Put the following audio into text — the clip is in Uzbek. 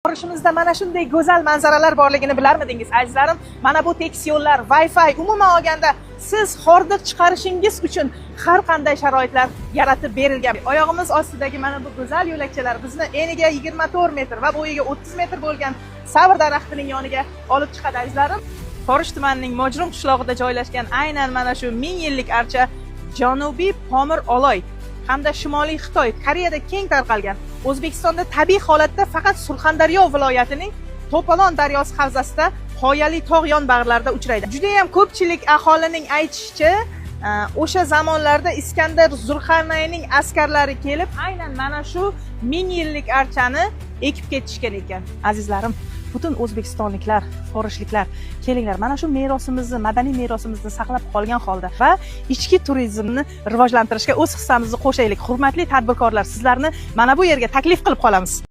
Borishimizda mana shunday go'zal manzaralar borligini bilarmidingiz azizlarim? Mana bu tekis yo'llar, Wi-Fi, umuman olganda siz hordiq chiqarishingiz uchun har qanday sharoitlar yaratib berilgan. Oyog'imiz ostidagi mana bu go'zal yo'lakchalar bizni eniga 24 metr va bo'yiga 30 metr bo'lgan savr daraxtining yoniga olib chiqadi azizlarim. Forish tumanining Mojrum qishlog'ida joylashgan aynan mana shu 1000 yillik archa Janubiy Pomir Oloy hamda Shimoliy Xitoy, Koreyada keng tarqalgan. O'zbekistonda tabiiy holatda faqat Surxondaryo viloyatining To'polon daryosi havzasida qoyali tog' yonbag'irlarida uchraydi. Juda ham ko'pchilik aholining aytishicha, o'sha zamonlarda Iskandar Zulqarnaynning askarlari kelib, aynan mana shu 1000 yillik archani ekib ketishgan ekan. Azizlarim, butun o'zbekistonliklar, forishliklar, kelinglar, mana shu merosimizni, madaniy merosimizni saqlab qolgan holda va ichki turizmni rivojlantirishga o'z hissamizni qo'shaylik. Hurmatli tadbirkorlar, sizlarni mana bu yerga taklif qilib qolamiz.